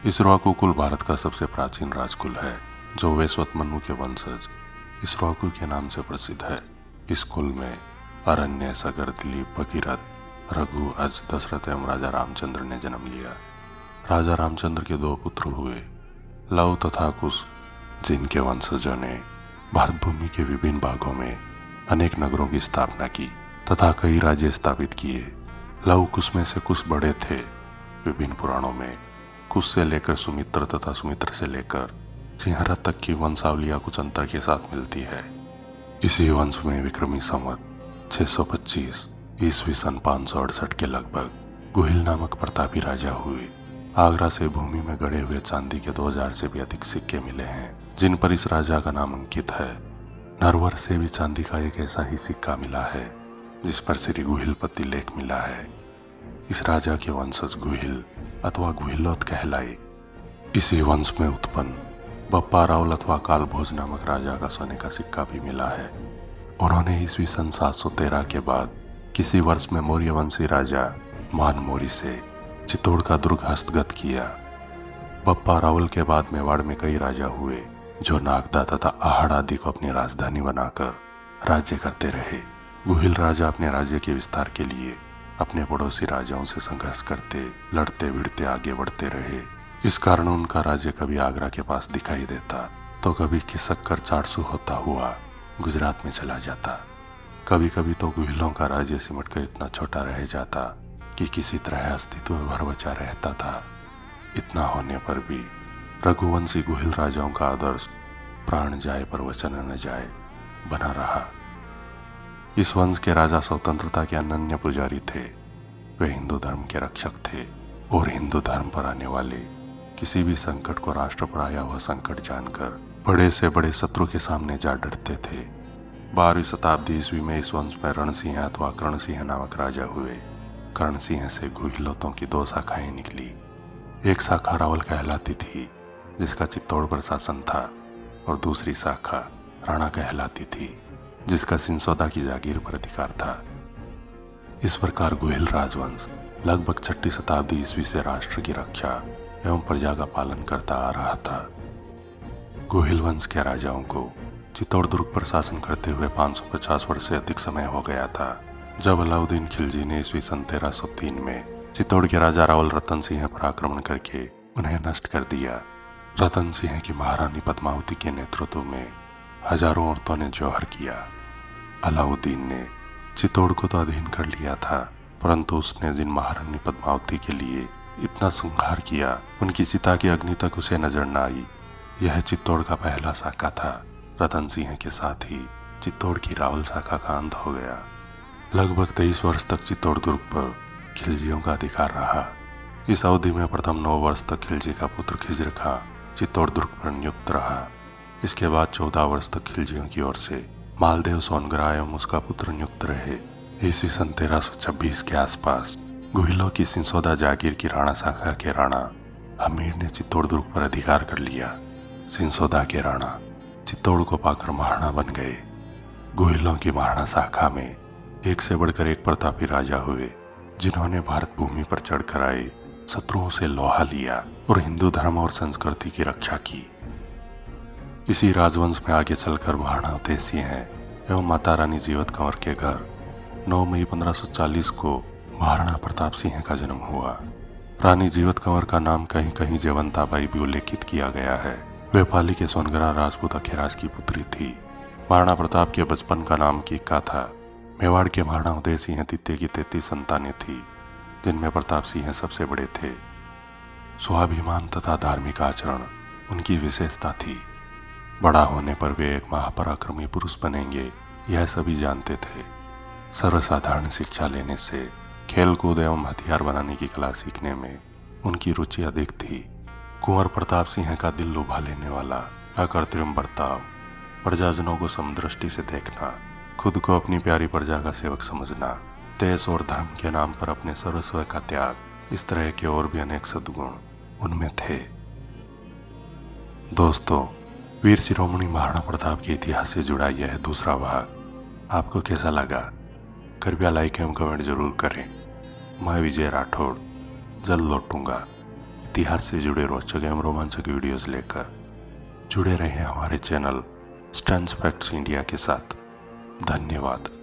इक्ष्वाकु कुल भारत का सबसे प्राचीन राजकुल है जो वैश्वत मनु के वंशज इक्ष्वाकु के नाम से प्रसिद्ध है। इस कुल में अरण्य, सगर, दिलीप, भगीरथ, रघु, अज, दशरथ एवं राजा रामचंद्र ने जन्म लिया। राजा रामचंद्र के दो पुत्र हुए, लव तथा कुश, जिनके वंशजों ने भारत भूमि के विभिन्न भागों में अनेक नगरों की स्थापना की तथा कई राज्य स्थापित किए। लव कुश में से कुछ बड़े थे। विभिन्न पुराणों में कुश से लेकर सुमित्र तथा सुमित्र से लेकर सिंहरथ तक की वंशावलियां कुछ अंतर के साथ मिलती है। इसी वंश में विक्रमी संवत 625 ईस्वी सन 568 के लगभग गुहिल नामक प्रतापी राजा हुए। आगरा से भूमि में गड़े हुए चांदी के 2000 से भी अधिक सिक्के मिले हैं जिन पर इस राजा का नाम अंकित है। नरवर से भी चांदी का एक ऐसा ही सिक्का मिला है जिस पर श्री गुहिलपति लेख मिला है। इस राजा के वंशज गुहिल अथवा गुहिलोत कहलाए। इसी वंश में उत्पन्न बप्पा रावल अथवा कालभोज नामक राजा का सोने का सिक्का भी मिला है। उन्होंने ईस्वी सन 713 के बाद किसी वर्ष में मौर्य वंशी राजा मानमोरी से चित्तौड़ का दुर्ग हस्तगत किया। बप्पा रावल के बाद मेवाड़ में कई राजा हुए जो नागदा तथा आहड़ आदि को अपनी राजधानी बनाकर राज्य करते रहे। गुहिल राजा अपने राज्य के विस्तार के लिए अपने पड़ोसी राजाओं से संघर्ष करते, लड़ते भिड़ते आगे बढ़ते रहे। इस कारण उनका राज्य कभी आगरा के पास दिखाई देता तो कभी खिसक कर 400 होता हुआ गुजरात में चला जाता। कभी कभी तो गुहिलों का राज्य सिमट कर इतना छोटा रह जाता कि किसी तरह अस्तित्व भर बचा रहता था। इतना होने पर भी रघुवंशी गुहिल राजाओं का आदर्श प्राण जाए पर वचन न जाए बना रहा। इस वंश के राजा स्वतंत्रता के अनन्य पुजारी थे। वे हिंदू धर्म के रक्षक थे और हिंदू धर्म पर आने वाले किसी भी संकट को राष्ट्र पर आया हुआ संकट जानकर बड़े से बड़े शत्रु के सामने जा डरते थे। 12वीं शताब्दी ईस्वी में इस वंश में रणसिंह अथवा कर्णसिंह नामक राजा हुए। कर्णसिंह से गुहिलोतों की 2 शाखाएं निकली। एक शाखा रावल कहलाती थी जिसका चित्तौड़ पर शासन था और दूसरी शाखा राणा कहलाती थी जिसका सिंसोदा की जागीर पर अधिकार था। इस प्रकार गुहिल राजवंश लगभग 6वीं शताब्दी ईस्वी से राष्ट्र की रक्षा एवं प्रजा का पालन करता आ रहा था। गुहिल वंश के राजाओं को चित्तौड़ दुर्ग पर शासन करते हुए 550 वर्ष से अधिक समय हो गया था जब अलाउद्दीन खिलजी ने ईस्वी सन 1303 में चित्तौड़ के राजा रावल रतन सिंह पर आक्रमण करके उन्हें नष्ट कर दिया। रतन सिंह की महारानी पद्मावती के नेतृत्व में हजारों औरतों ने जौहर किया। अलाउद्दीन ने चित्तौड़ को तो अधीन कर लिया था परंतु उसने जिन महारानी पद्मावती के लिए इतना संहार किया उनकी चिता की अग्नि तक उसे नजर न आई। यह चित्तौड़ का पहला शाखा था। रतन सिंह के साथ ही चित्तौड़ की रावल शाखा का अंत हो गया। लगभग 23 वर्ष तक चित्तौड़ दुर्ग पर खिलजियों का अधिकार रहा। इस अवधि में प्रथम 9 वर्ष तक खिलजी का पुत्र खिज्र खां चित्तौड़ दुर्ग पर नियुक्त रहा। इसके बाद 14 वर्ष तक खिलजियों की ओर से मालदेव सोनगरा एवं उसका पुत्र नियुक्त रहे। ईस्वी सन 1326 के आसपास गुहिलों की सिंसोदा जागीर की राणा शाखा के राणा अमीर ने चित्तौड़ दुर्ग पर अधिकार कर लिया। सिंसोदा के राणा चित्तौड़ को पाकर महाराणा बन गए। गुहिलों की महाराणा शाखा में एक से बढ़कर एक प्रतापी राजा हुए जिन्होंने भारत भूमि पर चढ़कर आए शत्रुओं से लोहा लिया और हिंदू धर्म और संस्कृति की रक्षा की। इसी राजवंश में आगे चलकर महाराणा उदय सिंह एवं माता रानी जीवत कंवर के घर 9 मई 1540 को महाराणा प्रताप सिंह का जन्म हुआ। रानी जीवत कंवर का नाम कहीं कहीं जयवंताबाई भी उल्लेखित किया गया है। वे पाली के सोनगरा राजपूत अखेराज की पुत्री थी। महाराणा प्रताप के बचपन का नाम कीका था। मेवाड़ के महाराणा उदय सिंह द्वितीय की 33 संतानें थी जिनमें प्रताप सिंह सबसे बड़े थे। स्वाभिमान तथा धार्मिक आचरण उनकी विशेषता थी। बड़ा होने पर वे एक महापराक्रमी पुरुष बनेंगे यह सभी जानते थे। सर्वसाधारण शिक्षा लेने से खेल कूद एवं हथियार बनाने की कला सीखने में उनकी रुचि अधिक थी। कुंवर प्रताप सिंह का दिल लुभा लेने वाला अकृत्रिम बर्ताव, प्रजाजनों को समदृष्टि से देखना, खुद को अपनी प्यारी प्रजा का सेवक समझना, देश और धर्म के नाम पर अपने सर्वस्व का त्याग, इस तरह के और भी अनेक सद्गुण उनमें थे। दोस्तों, वीर शिरोमणि महाराणा प्रताप के इतिहास से जुड़ा यह दूसरा भाग आपको कैसा लगा? कृपया लाइक एवं कमेंट जरूर करें। मैं विजय राठौड़ जल्द लौटूंगा इतिहास से जुड़े रोचक एवं रोमांचक वीडियोस लेकर जुड़े रहे हमारे चैनल स्टन्स फैक्ट्स इंडिया के साथ। धन्यवाद।